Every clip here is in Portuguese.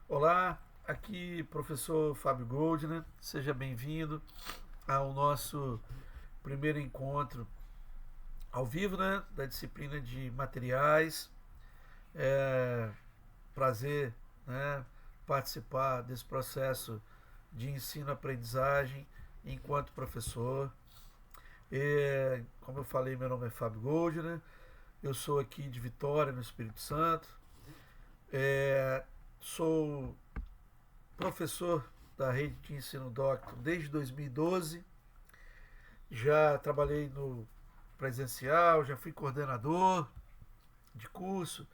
Olá, aqui professor Fábio Goldner, seja bem-vindo ao nosso primeiro encontro ao vivo, né, da disciplina de materiais. É prazer, né, participar desse processo de ensino-aprendizagem enquanto professor. Como eu falei, meu nome é Fábio Goldner, eu sou aqui de Vitória, no Espírito Santo. É, Sou professor da rede de ensino docto desde 2012. Já trabalhei no presencial, já fui coordenador de curso,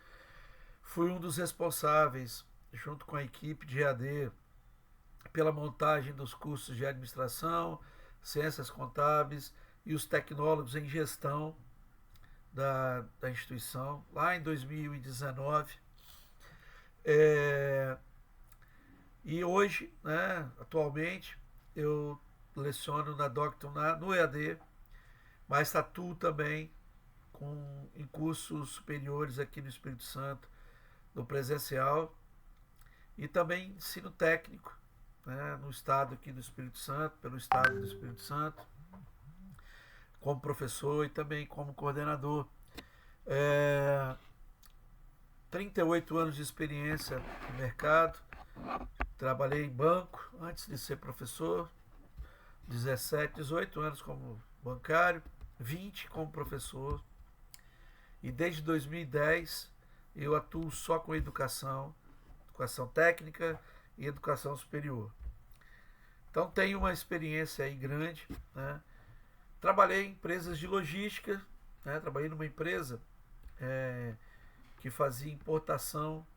fui um dos responsáveis, junto com a equipe de EAD, pela montagem dos cursos de administração, ciências contábeis e os tecnólogos em gestão da instituição, lá em 2019. É, e hoje, né, atualmente, eu leciono na Docton no EAD, mas atuo também em cursos superiores aqui no Espírito Santo, no presencial, e também ensino técnico, né, no estado aqui do Espírito Santo, pelo estado do Espírito Santo, como professor e também como coordenador. É, 38 anos de experiência no mercado, trabalhei em banco antes de ser professor, 17, 18 anos como bancário, 20 como professor, e desde 2010 eu atuo só com educação, educação técnica e educação superior. Então tenho uma experiência aí grande, né? Trabalhei em empresas de logística, né? Trabalhei numa empresa que fazia importação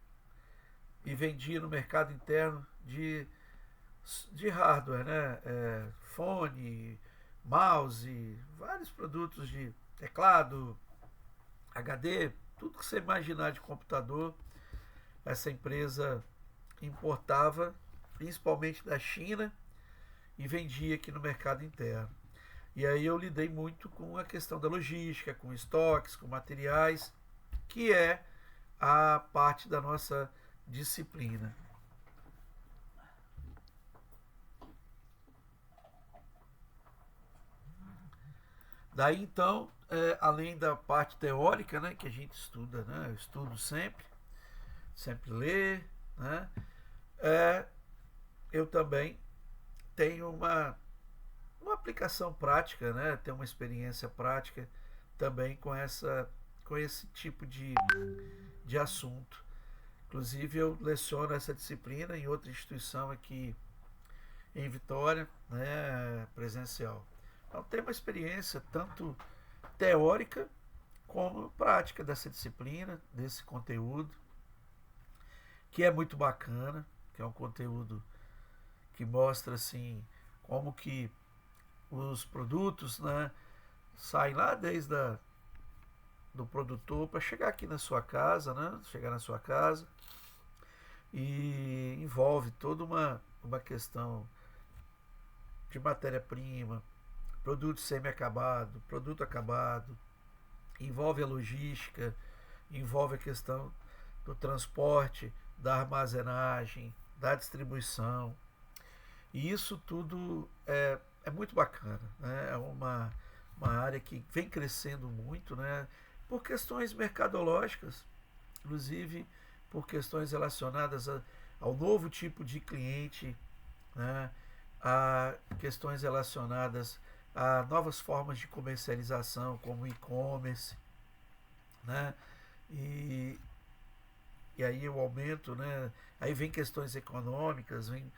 e vendia no mercado interno de hardware, né? Fone, mouse, vários produtos de teclado, HD, tudo que você imaginar de computador, essa empresa importava, principalmente da China, e vendia aqui no mercado interno. E aí eu lidei muito com a questão da logística, com estoques, com materiais, que é a parte da nossa disciplina. Daí então, além da parte teórica, né, que a gente estuda, né, eu estudo sempre lê, né, é, eu também tenho uma aplicação prática, né, tenho uma experiência prática também com esse tipo de assunto. Inclusive eu leciono essa disciplina em outra instituição aqui em Vitória, né, presencial. Então tem uma experiência tanto teórica como prática dessa disciplina, desse conteúdo, que é muito bacana, que é um conteúdo que mostra assim como que os produtos, né, saem lá do produtor para chegar aqui na sua casa, né, chegar na sua casa, e envolve toda uma questão de matéria-prima, produto semi-acabado, produto acabado, envolve a logística, envolve a questão do transporte, da armazenagem, da distribuição. E isso tudo é muito bacana, né? É uma área que vem crescendo muito, né? Por questões mercadológicas, inclusive por questões relacionadas ao novo tipo de cliente, né? A questões relacionadas a novas formas de comercialização, como e-commerce, né? E, e aí o aumento, né? Aí vem questões econômicas, vem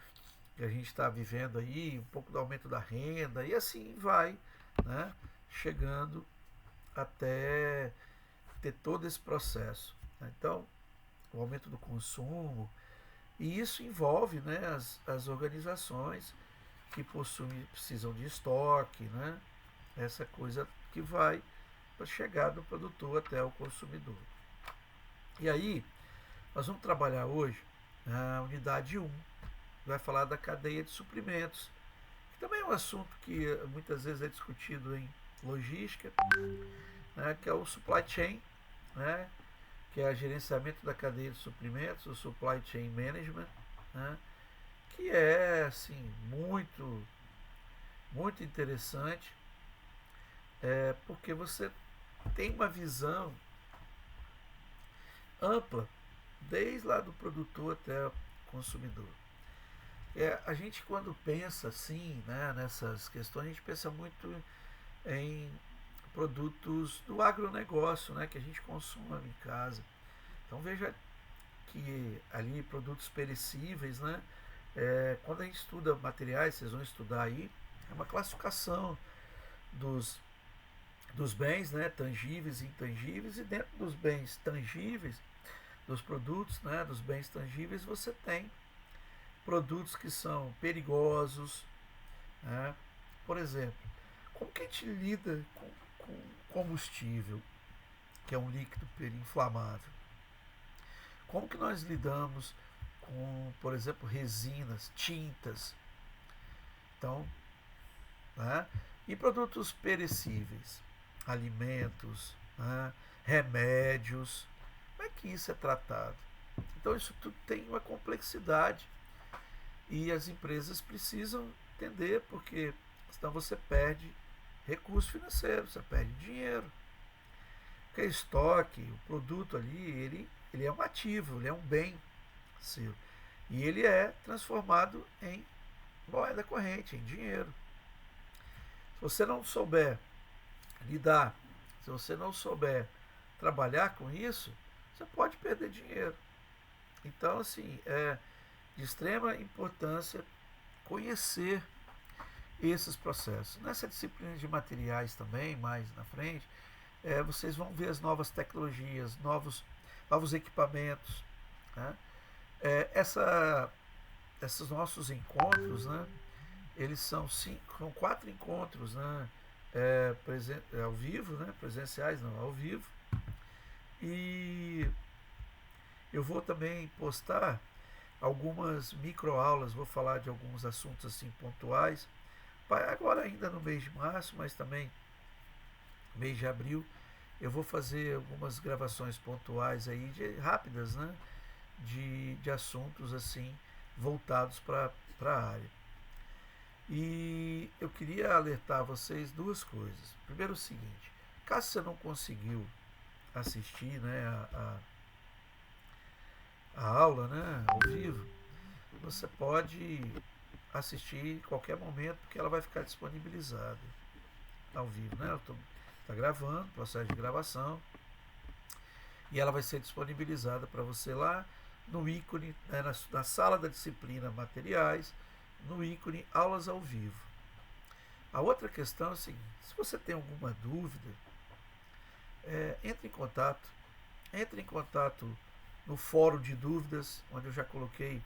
que a gente está vivendo aí, um pouco do aumento da renda, e assim vai, né? Chegando até ter todo esse processo. Né? Então, o aumento do consumo, e isso envolve, né, as organizações que precisam de estoque, né? Essa coisa que vai para chegar do produtor até o consumidor. E aí, nós vamos trabalhar hoje a unidade 1, que vai falar da cadeia de suprimentos, que também é um assunto que muitas vezes é discutido em logística, né, que é o supply chain, né, que é o gerenciamento da cadeia de suprimentos, o supply chain management. né, que é assim muito muito interessante, porque você tem uma visão ampla desde lá do produtor até o consumidor. A gente quando pensa assim, né, nessas questões, a gente pensa muito em produtos do agronegócio, né, que a gente consome em casa. Então veja que ali produtos perecíveis, né, quando a gente estuda materiais, vocês vão estudar aí, é uma classificação dos, dos bens, né, tangíveis e intangíveis, e dentro dos bens tangíveis, dos produtos, né, dos bens tangíveis, você tem produtos que são perigosos, né? Por exemplo, como que a gente lida com combustível, que é um líquido inflamável? Como que nós lidamos com, por exemplo, resinas, tintas? Então, né? E produtos perecíveis, alimentos, né? Remédios, como é que isso é tratado? Então isso tudo tem uma complexidade e as empresas precisam entender, porque senão você perde recurso financeiro, você perde dinheiro. Porque estoque, o produto ali, ele é um ativo, ele é um bem seu. E ele é transformado em moeda corrente, em dinheiro. Se você não souber lidar, se você não souber trabalhar com isso, você pode perder dinheiro. Então, assim, é de extrema importância conhecer esses processos. Nessa disciplina de materiais também, mais na frente, vocês vão ver as novas tecnologias, novos equipamentos. Né? Esses nossos encontros, né? Eles são 4 encontros, né? Ao vivo, né? Presenciais não, ao vivo. E eu vou também postar algumas microaulas, vou falar de alguns assuntos assim pontuais, agora ainda no mês de março, mas também mês de abril, eu vou fazer algumas gravações pontuais aí, rápidas, né? De assuntos assim voltados para a área. E eu queria alertar vocês duas coisas. Primeiro o seguinte, caso você não conseguiu assistir, né, a aula, né, ao vivo, você pode assistir em qualquer momento, porque ela vai ficar disponibilizada ao vivo, né? Está gravando, processo de gravação, e ela vai ser disponibilizada para você lá no ícone, né, na sala da disciplina materiais, no ícone aulas ao vivo. A outra questão é a seguinte: se você tem alguma dúvida, entre em contato no fórum de dúvidas, onde eu já coloquei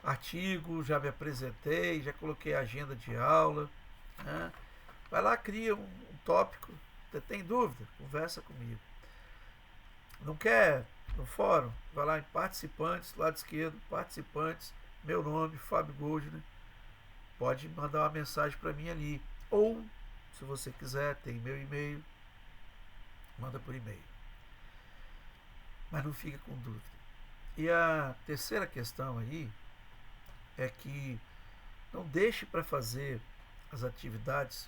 artigo, já me apresentei, já coloquei agenda de aula. Né? Vai lá, cria um tópico. Você tem dúvida? Conversa comigo. Não quer no fórum? Vai lá em participantes, lado esquerdo, participantes, meu nome, Fábio Goldner. Pode mandar uma mensagem para mim ali. Ou, se você quiser, tem meu e-mail, manda por e-mail. Mas não fica com dúvida. E a terceira questão aí é que não deixe para fazer as atividades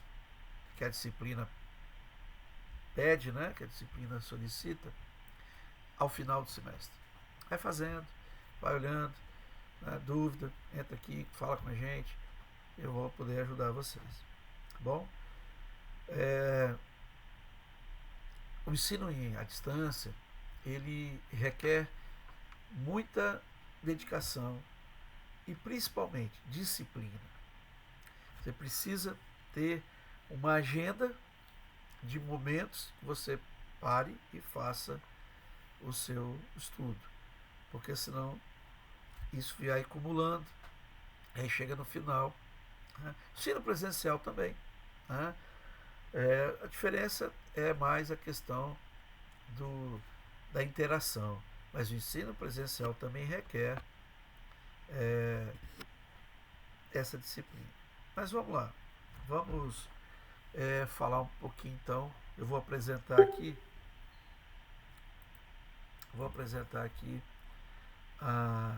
que a disciplina pede, né, que a disciplina solicita, ao final do semestre. Vai fazendo, vai olhando, né, dúvida, entra aqui, fala com a gente, eu vou poder ajudar vocês. Tá bom? O ensino à distância, ele requer muita dedicação e principalmente disciplina. Você precisa ter uma agenda de momentos que você pare e faça o seu estudo, porque senão isso vai acumulando, aí chega no final. Né? Ensino presencial também. Né? A diferença é mais a questão da interação, mas o ensino presencial também requer essa disciplina. Mas vamos lá, vamos falar um pouquinho então. Eu vou apresentar aqui a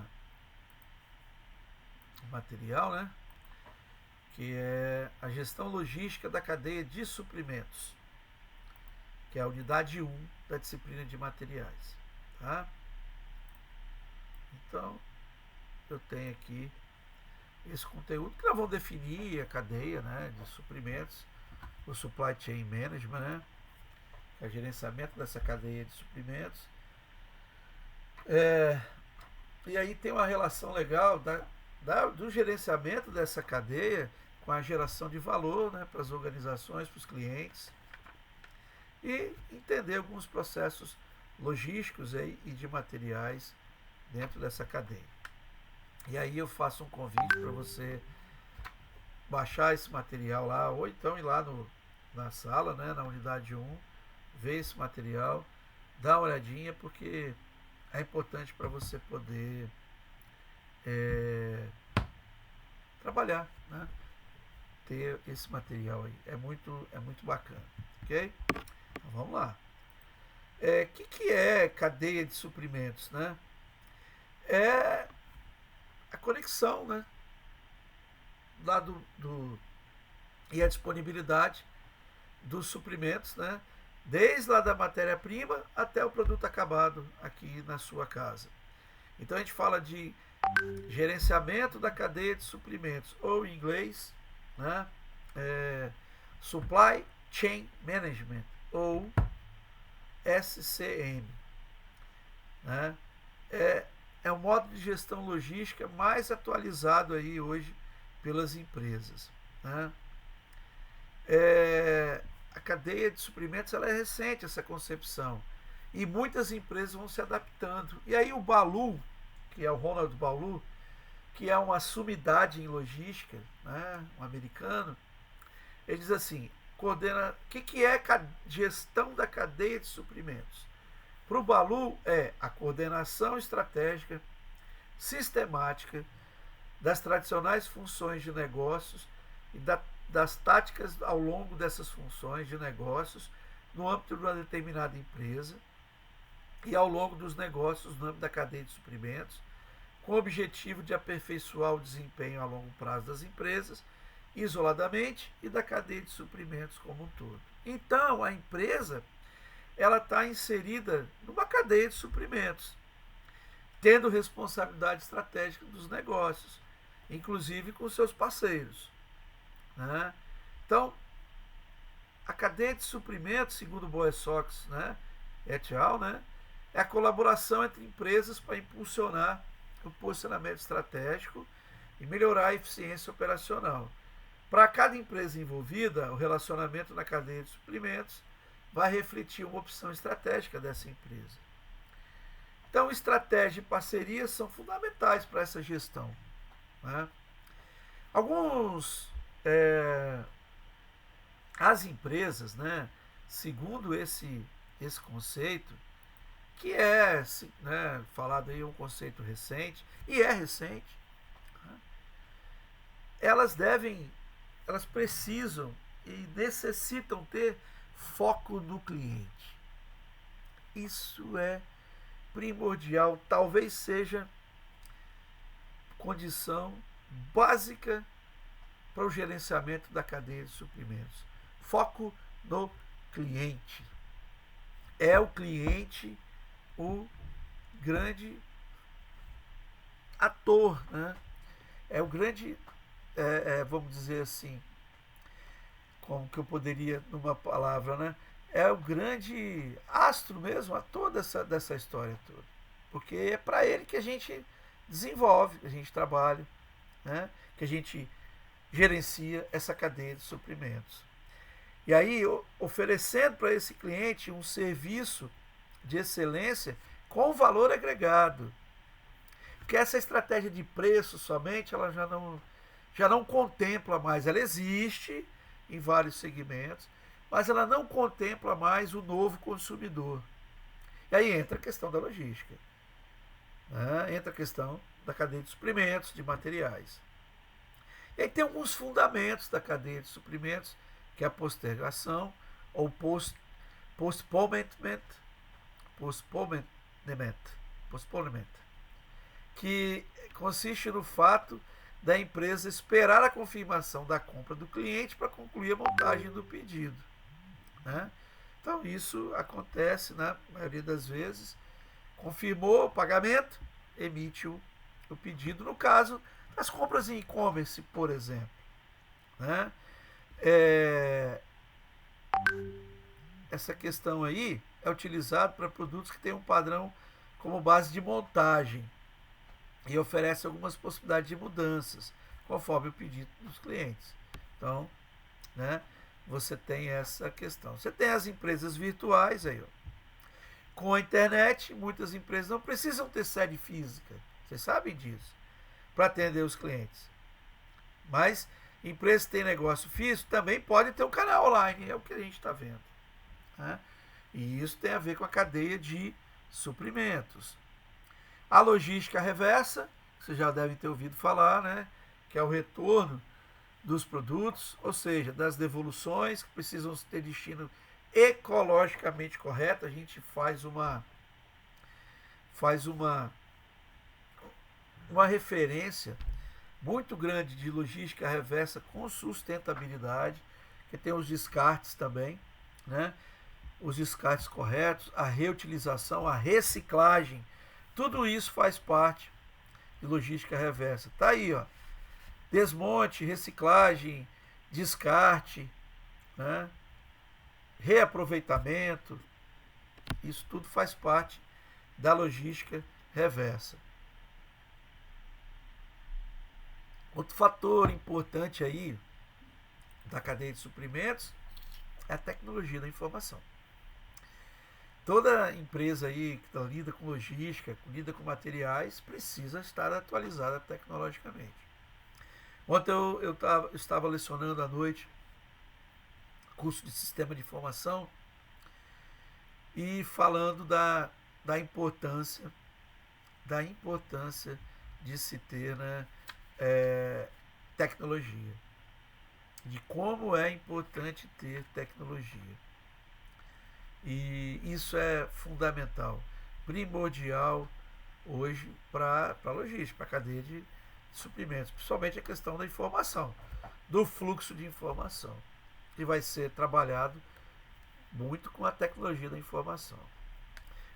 material, né? Que é a gestão logística da cadeia de suprimentos, que é a unidade 1 da disciplina de materiais. Tá? Então, eu tenho aqui esse conteúdo que nós vamos definir a cadeia, né, de suprimentos, o Supply Chain Management, né, que é o gerenciamento dessa cadeia de suprimentos. E aí tem uma relação legal do gerenciamento dessa cadeia com a geração de valor, né, para as organizações, para os clientes, e entender alguns processos logísticos aí e de materiais dentro dessa cadeia. E aí eu faço um convite para você baixar esse material lá, ou então ir lá na sala, né, na unidade 1, ver esse material, dar uma olhadinha, porque é importante para você poder trabalhar, né, ter esse material aí. É muito bacana, ok? Então vamos lá. Que é cadeia de suprimentos, né? É a conexão, né, lá e a disponibilidade dos suprimentos, né, desde lá da matéria-prima até o produto acabado aqui na sua casa. Então a gente fala de gerenciamento da cadeia de suprimentos, ou em inglês, né, Supply Chain Management, ou SCM, né? É o modo de gestão logística mais atualizado aí hoje pelas empresas, né? A cadeia de suprimentos, ela é recente, essa concepção, e muitas empresas vão se adaptando. E aí o Baloo, que é o Ronald Baloo, que é uma sumidade em logística, né, um americano, ele diz assim, coordena, o que é gestão da cadeia de suprimentos? Para o Baloo é a coordenação estratégica, sistemática, das tradicionais funções de negócios e das táticas ao longo dessas funções de negócios no âmbito de uma determinada empresa e ao longo dos negócios no âmbito da cadeia de suprimentos, com o objetivo de aperfeiçoar o desempenho a longo prazo das empresas, isoladamente, e da cadeia de suprimentos como um todo. Então, a empresa ela está inserida numa cadeia de suprimentos, tendo responsabilidade estratégica dos negócios, inclusive com seus parceiros, né? Então, a cadeia de suprimentos, segundo o Boesox, né, et al., né, é a colaboração entre empresas para impulsionar o posicionamento estratégico e melhorar a eficiência operacional. Para cada empresa envolvida, o relacionamento na cadeia de suprimentos vai refletir uma opção estratégica dessa empresa. Então, estratégia e parceria são fundamentais para essa gestão, né? As empresas, né, segundo esse conceito, que é, né, falado aí, um conceito recente, e é recente, né, elas precisam e necessitam ter foco no cliente. Isso é primordial, talvez seja condição básica para o gerenciamento da cadeia de suprimentos. Foco no cliente. É o cliente o grande ator, né? É o grande, vamos dizer assim, como que eu poderia, numa palavra, né? É o grande astro mesmo, ator dessa história toda. Porque é para ele que a gente desenvolve, que a gente trabalha, né, que a gente gerencia essa cadeia de suprimentos. E aí, oferecendo para esse cliente um serviço de excelência com valor agregado. Porque essa estratégia de preço somente, ela já não contempla mais, ela existe em vários segmentos, mas ela não contempla mais o novo consumidor. E aí entra a questão da logística, né? Entra a questão da cadeia de suprimentos, de materiais. E aí tem alguns fundamentos da cadeia de suprimentos, que é a postergação ou postponement, que consiste no fato da empresa esperar a confirmação da compra do cliente para concluir a montagem do pedido, né? Então isso acontece na maioria das vezes. Confirmou o pagamento, emite o pedido. No caso das compras em e-commerce, por exemplo, né? Essa questão aí é utilizada para produtos que têm um padrão como base de montagem e oferece algumas possibilidades de mudanças conforme o pedido dos clientes. Então, né, você tem essa questão. Você tem as empresas virtuais aí, ó. Com a internet, muitas empresas não precisam ter sede física, vocês sabem disso, para atender os clientes. Mas empresas que têm negócio físico também podem ter um canal online, é o que a gente está vendo, né? E isso tem a ver com a cadeia de suprimentos. A logística reversa, vocês já devem ter ouvido falar, né? Que é o retorno dos produtos, ou seja, das devoluções que precisam ter destino ecologicamente correto. A gente faz uma referência muito grande de logística reversa com sustentabilidade, que tem os descartes também, né? Os descartes corretos, a reutilização, a reciclagem, tudo isso faz parte de logística reversa. Tá aí, ó. Desmonte, reciclagem, descarte, né? Reaproveitamento, isso tudo faz parte da logística reversa. Outro fator importante aí da cadeia de suprimentos é a tecnologia da informação. Toda empresa aí que lida com logística, lida com materiais, precisa estar atualizada tecnologicamente. Ontem eu estava lecionando à noite curso de sistema de informação e falando da importância de se ter, né, tecnologia, de como é importante ter tecnologia. E isso é fundamental, primordial hoje para a logística, para a cadeia de suprimentos, principalmente a questão da informação, do fluxo de informação, que vai ser trabalhado muito com a tecnologia da informação.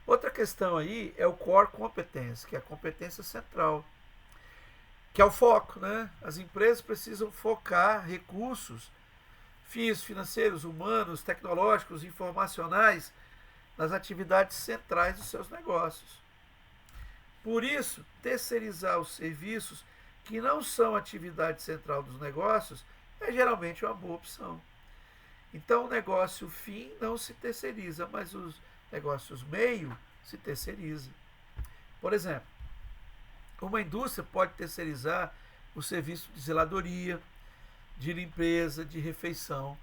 Outra questão aí é o core competence, que é a competência central, que é o foco, né? As empresas precisam focar recursos físicos, financeiros, humanos, tecnológicos, informacionais nas atividades centrais dos seus negócios. Por isso, terceirizar os serviços que não são atividade central dos negócios é geralmente uma boa opção. Então, o negócio fim não se terceiriza, mas os negócios meio se terceiriza. Por exemplo, uma indústria pode terceirizar o serviço de zeladoria, de limpeza, de refeição,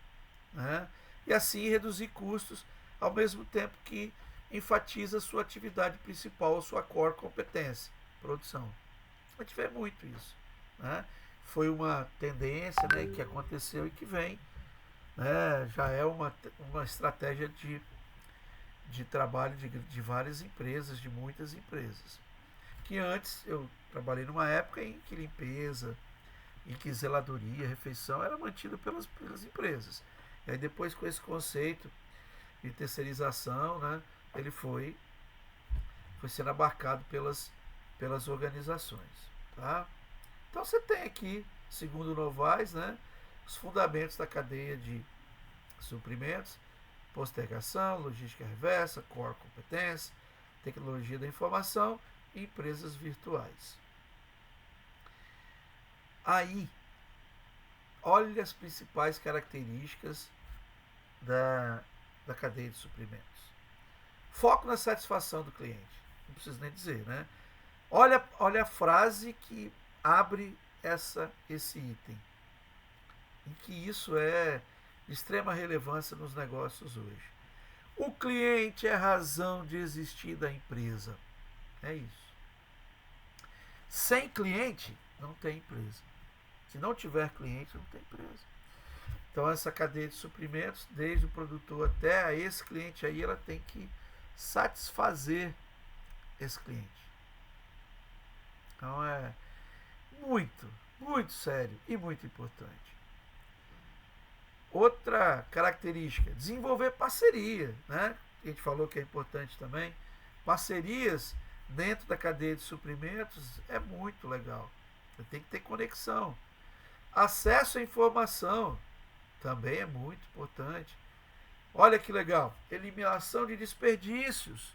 né? E assim reduzir custos, ao mesmo tempo que enfatiza a sua atividade principal, a sua core competência, produção. A gente vê muito isso, né? Foi uma tendência, né, que aconteceu e que vem, né? Já é uma estratégia de trabalho de várias empresas, de muitas empresas. Que antes eu trabalhei numa época em que limpeza, em que zeladoria, refeição era mantida pelas empresas. E aí depois, com esse conceito de terceirização, né, ele foi sendo abarcado pelas organizações. Tá? Então você tem aqui, segundo o Novaes, né, os fundamentos da cadeia de suprimentos: postergação, logística reversa, core competência, tecnologia da informação e empresas virtuais. Aí, olha as principais características da cadeia de suprimentos. Foco na satisfação do cliente. Não preciso nem dizer, né? Olha a frase que abre esse item. Em que isso é de extrema relevância nos negócios hoje. O cliente é a razão de existir da empresa. É isso. Sem cliente, não tem empresa. Se não tiver cliente, não tem empresa. Então, essa cadeia de suprimentos, desde o produtor até esse cliente aí, ela tem que satisfazer esse cliente. Então, é muito, muito sério e muito importante. Outra característica, desenvolver parceria, né? A gente falou que é importante também. Parcerias dentro da cadeia de suprimentos é muito legal. Você tem que ter conexão. Acesso à informação também é muito importante. Olha que legal, eliminação de desperdícios.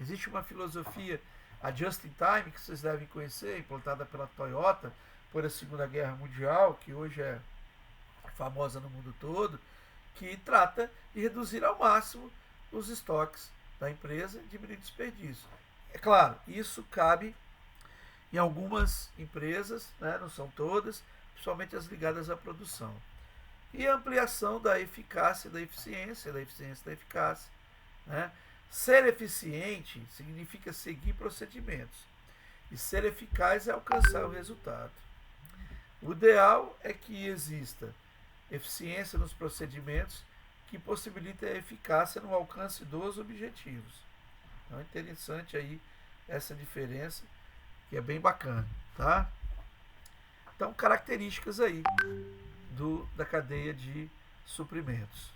Existe uma filosofia, a Just in Time, que vocês devem conhecer, implantada pela Toyota por a Segunda Guerra Mundial, que hoje é famosa no mundo todo, que trata de reduzir ao máximo os estoques da empresa e diminuir desperdício. É claro, isso cabe em algumas empresas, né, não são todas, principalmente as ligadas à produção. E a ampliação da eficácia, da eficiência da eficácia. Né? Ser eficiente significa seguir procedimentos. E ser eficaz é alcançar o resultado. O ideal é que exista eficiência nos procedimentos que possibilite a eficácia no alcance dos objetivos. Então é interessante aí essa diferença, que é bem bacana, tá? Então, características aí da cadeia de suprimentos.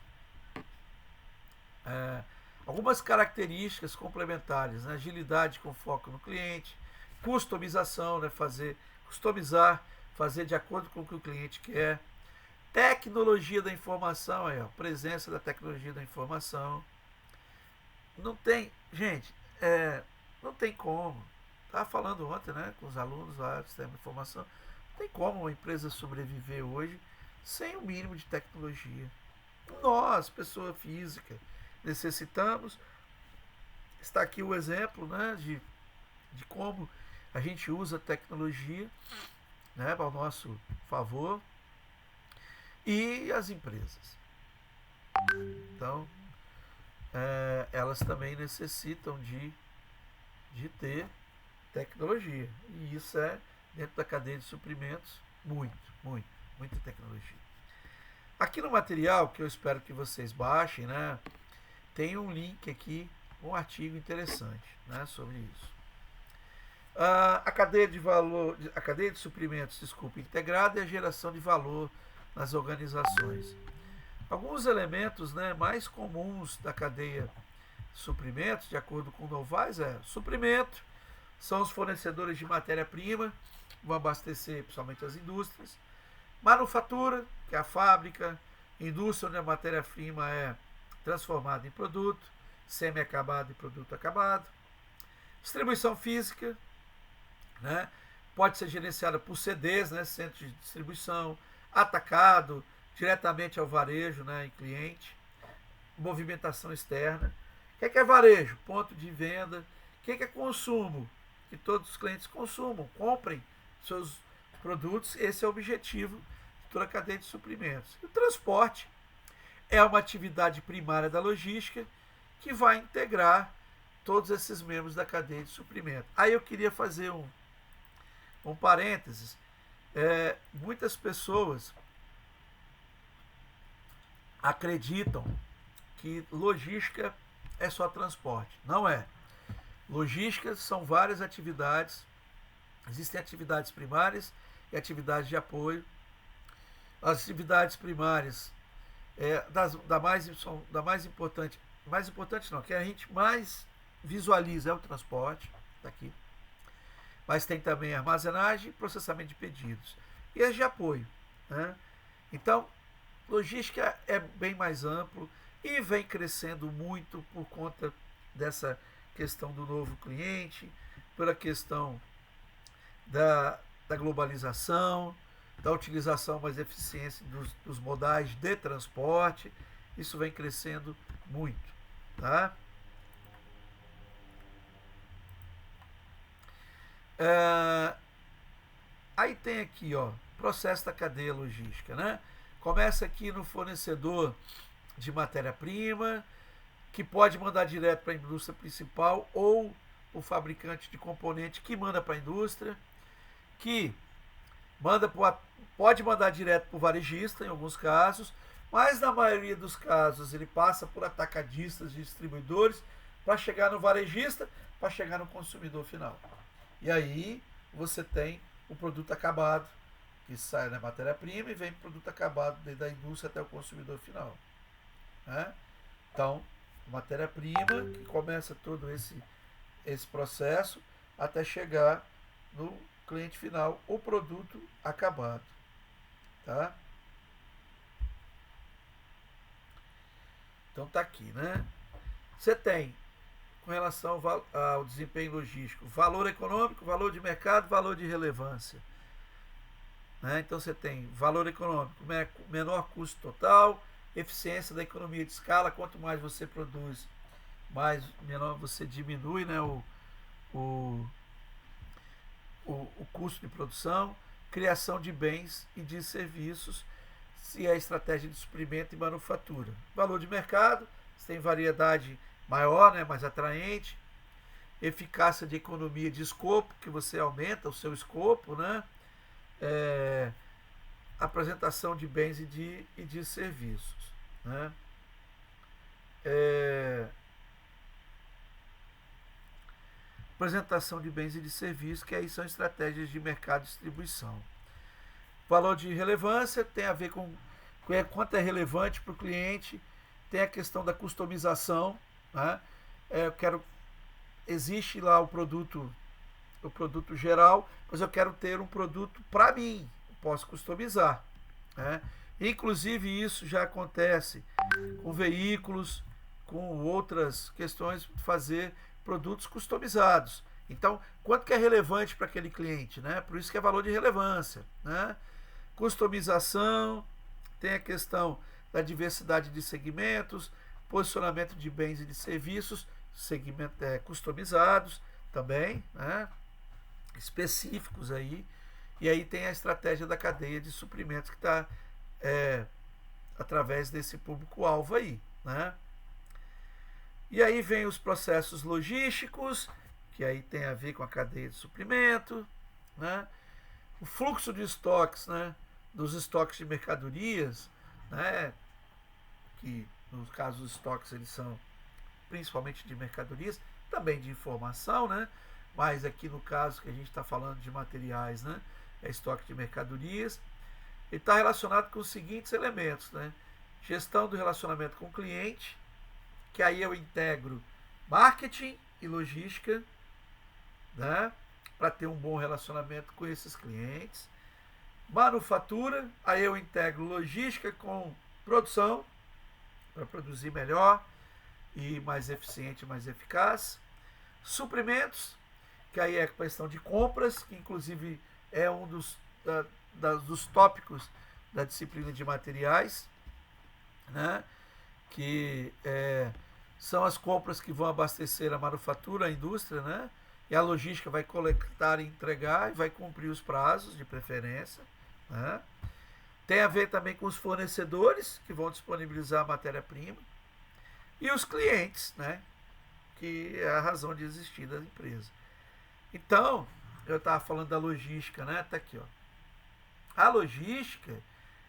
Algumas características complementares, né? Agilidade com foco no cliente, customização, né? Customizar, fazer de acordo com o que o cliente quer, tecnologia da informação, aí, ó, presença da tecnologia da informação. Não tem, gente, não tem como. Estava falando ontem, né, com os alunos lá do sistema de informação, não tem como uma empresa sobreviver hoje sem o mínimo de tecnologia. Nós, pessoa física, necessitamos. Está aqui o exemplo, né, de como a gente usa a tecnologia, né, para o nosso favor, e as empresas. Então, elas também necessitam de ter tecnologia. E isso é, dentro da cadeia de suprimentos, muita tecnologia. Aqui no material, que eu espero que vocês baixem, né, tem um link aqui, um artigo interessante, né, sobre isso. A cadeia de suprimentos, integrada, e a geração de valor nas organizações. Alguns elementos, né, mais comuns da cadeia de suprimentos, de acordo com o Novaes, suprimento, são os fornecedores de matéria-prima, vão abastecer principalmente as indústrias. Manufatura, que é a fábrica, indústria onde a matéria-prima é transformada em produto, semi-acabado e produto acabado. Distribuição física, né, pode ser gerenciada por CDs, né, centros de distribuição, atacado, diretamente ao varejo, né, e cliente. Movimentação externa. O que é varejo? Ponto de venda. O que é consumo? Que todos os clientes consumam, comprem seus produtos. Esse é o objetivo de toda a cadeia de suprimentos. E o transporte é uma atividade primária da logística que vai integrar todos esses membros da cadeia de suprimento. Aí eu queria fazer um parênteses. Muitas pessoas acreditam que logística é só transporte. Não é. Logística são várias atividades. Existem atividades primárias e atividades de apoio. As atividades primárias da mais importante não, que a gente mais visualiza é o transporte, tá aqui. Mas tem também armazenagem e processamento de pedidos. E as de apoio, né? Então, logística é bem mais amplo e vem crescendo muito por conta dessa questão do novo cliente, pela questão da globalização, da utilização mais eficiente dos modais de transporte. Isso vem crescendo muito, tá? Aí tem aqui, ó, processo da cadeia logística, né? Começa aqui no fornecedor de matéria-prima, que pode mandar direto para a indústria principal, ou o fabricante de componente que manda para a indústria, que pode mandar direto para o varejista em alguns casos, mas na maioria dos casos ele passa por atacadistas e distribuidores para chegar no varejista, para chegar no consumidor final. E aí você tem o produto acabado, que sai da matéria-prima e vem para o produto acabado desde a indústria até o consumidor final. Né? Então, matéria-prima que começa todo esse processo até chegar no cliente final, o produto acabado. Tá? Então tá aqui, né? Você tem, com relação ao desempenho logístico, valor econômico, valor de mercado, valor de relevância. Né? Então você tem valor econômico, menor custo total, eficiência da economia de escala. Quanto mais você produz, menor você diminui, né, o custo de produção, criação de bens e de serviços, se é estratégia de suprimento e manufatura. Valor de mercado, você tem variedade maior, né, mais atraente, eficácia de economia de escopo, que você aumenta o seu escopo, né, apresentação de bens e de serviços. Né, apresentação de bens e de serviços, que aí são estratégias de mercado e distribuição. Valor de relevância tem a ver com quanto é relevante para o cliente, tem a questão da customização. Né? Existe lá o produto geral, mas eu quero ter um produto para mim, posso customizar. Né? Inclusive isso já acontece com veículos, com outras questões de fazer produtos customizados. Então, quanto que é relevante para aquele cliente? Né? Por isso que é valor de relevância. Né? Customização, tem a questão da diversidade de segmentos, posicionamento de bens e de serviços, customizados também, né? Específicos aí. E aí tem a estratégia da cadeia de suprimentos que está através desse público-alvo aí. Né? E aí vem os processos logísticos, que aí tem a ver com a cadeia de suprimento, né? O fluxo de estoques, né? Dos estoques de mercadorias, né? Que no caso dos estoques eles são principalmente de mercadorias, também de informação, né? Mas aqui no caso que a gente está falando de materiais, né? É estoque de mercadorias. Ele está relacionado com os seguintes elementos, né? Gestão do relacionamento com o cliente, que aí eu integro marketing e logística, né? Para ter um bom relacionamento com esses clientes. Manufatura, aí eu integro logística com produção, para produzir melhor e mais eficiente, mais eficaz. Suprimentos, que aí é a questão de compras, que inclusive é um dos tópicos da disciplina de materiais, né? Que são as compras que vão abastecer a manufatura, a indústria, né? E a logística vai coletar e entregar e vai cumprir os prazos de preferência. Né? Tem a ver também com os fornecedores, que vão disponibilizar a matéria-prima, e os clientes, né? Que é a razão de existir da empresa. Então, eu estava falando da logística, né? Tá aqui, ó. A logística,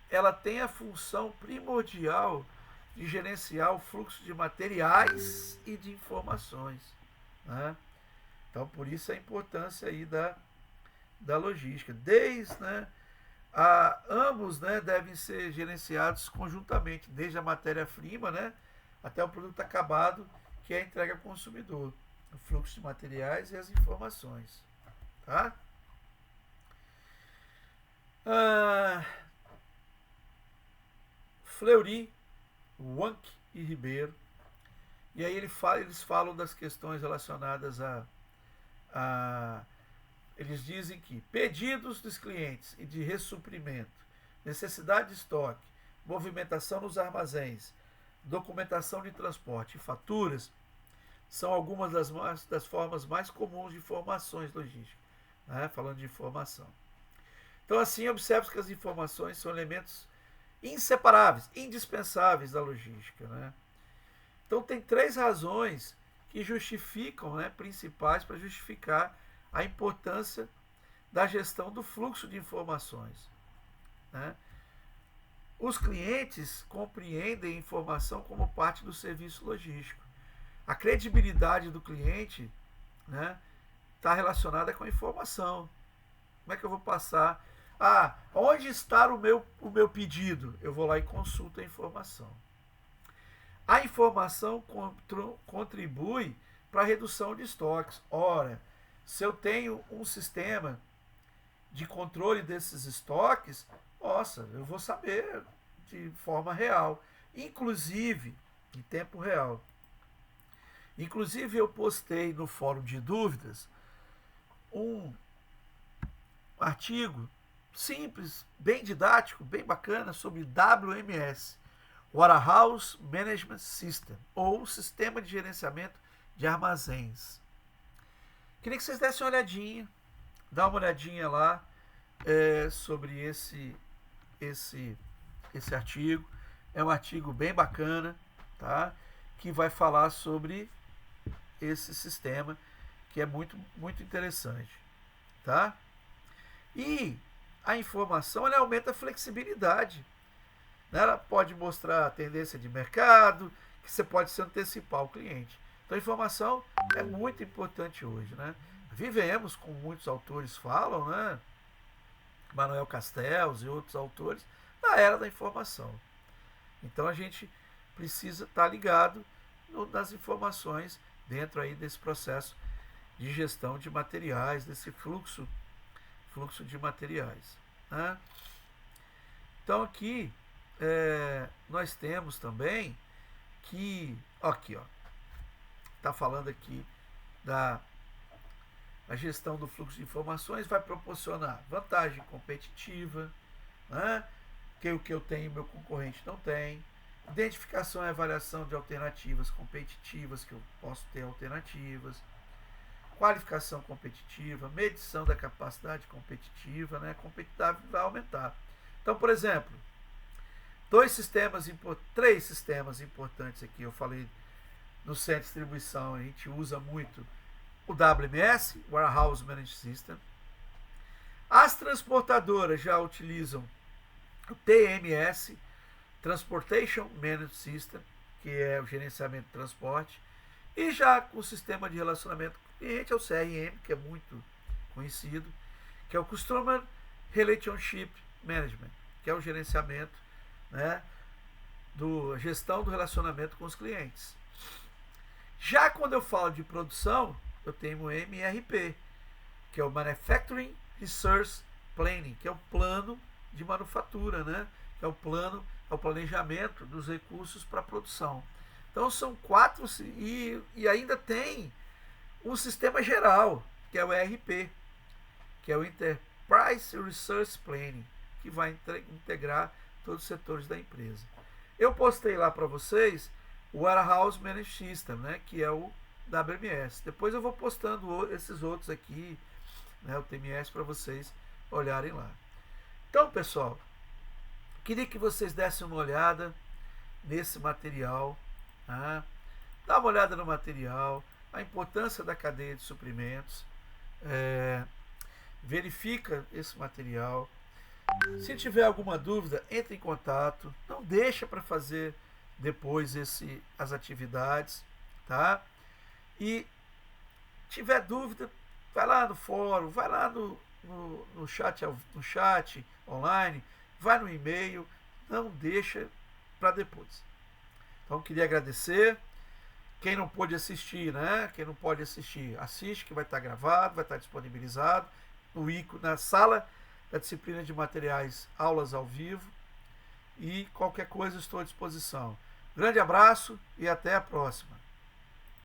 ela tem a função primordial de gerenciar o fluxo de materiais e de informações. Né? Então, por isso a importância aí da logística. Né, ambos, né, devem ser gerenciados conjuntamente, desde a matéria-prima, né, até o produto acabado, que é a entrega ao consumidor. O fluxo de materiais e as informações. Tá? Fleury, Wank e Ribeiro. E aí eles falam das questões relacionadas eles dizem que pedidos dos clientes e de ressuprimento, necessidade de estoque, movimentação nos armazéns, documentação de transporte e faturas são algumas das formas mais comuns de informações logísticas. Né? Falando de informação. Então, assim, observe que as informações são elementos inseparáveis, indispensáveis da logística. Né? Então, tem 3 razões que justificam, né, principais para justificar a importância da gestão do fluxo de informações. Né? Os clientes compreendem a informação como parte do serviço logístico. A credibilidade do cliente, né, está relacionada com a informação. Como é que eu vou passar Ah, onde está o meu pedido? Eu vou lá e consulto a informação. A informação contribui para a redução de estoques. Ora, se eu tenho um sistema de controle desses estoques, nossa, eu vou saber de forma real, inclusive em tempo real. Inclusive eu postei no fórum de dúvidas um artigo simples, bem didático, bem bacana sobre WMS, Warehouse Management System, ou Sistema de Gerenciamento de Armazéns. Queria que vocês dessem uma olhadinha, dá uma olhadinha lá sobre esse artigo. É um artigo bem bacana, tá? Que vai falar sobre esse sistema, que é muito, muito interessante, tá? E a informação, ela aumenta a flexibilidade, né? Ela pode mostrar a tendência de mercado, que você pode se antecipar ao cliente. Então a informação é muito importante hoje, né? Vivemos, como muitos autores falam, né? Manuel Castells e outros autores, na era da informação. Então a gente precisa estar ligado nas informações dentro aí desse processo de gestão de materiais, desse fluxo de materiais, né? Então aqui nós temos também que, aqui ó, está falando aqui a gestão do fluxo de informações vai proporcionar vantagem competitiva, né? Que o que eu tenho meu concorrente não tem, identificação e avaliação de alternativas competitivas, que eu posso ter alternativas, qualificação competitiva, medição da capacidade competitiva, né? A competitividade vai aumentar. Então, por exemplo, três sistemas importantes aqui, eu falei no centro de distribuição, a gente usa muito o WMS, Warehouse Management System. As transportadoras já utilizam o TMS, Transportation Management System, que é o gerenciamento de transporte, e já com o sistema de relacionamento com o cliente, é o CRM, que é muito conhecido, que é o Customer Relationship Management, que é o gerenciamento, né, gestão do relacionamento com os clientes. Já quando eu falo de produção, eu tenho o MRP, que é o Manufacturing Resource Planning, que é o plano de manufatura, né? Que é o planejamento dos recursos para a produção. Então são 4 e ainda tem um sistema geral, que é o ERP, que é o Enterprise Resource Planning, que vai integrar todos os setores da empresa. Eu postei lá para vocês o Warehouse Management System, né, que é o WMS. Depois eu vou postando esses outros aqui, né, o TMS, para vocês olharem lá. Então, pessoal, queria que vocês dessem uma olhada nesse material, tá? Dá uma olhada no material, a importância da cadeia de suprimentos, verifica esse material. Se tiver alguma dúvida, entre em contato, não deixa para fazer depois as atividades, tá? E tiver dúvida, vai lá no fórum, vai lá no chat online, vai no e-mail, não deixa para depois. Então queria agradecer. Quem não pôde assistir, né? Quem não pode assistir, assiste, que vai estar gravado, vai estar disponibilizado no ícone, na sala da disciplina de materiais, aulas ao vivo. E qualquer coisa estou à disposição. Grande abraço e até a próxima.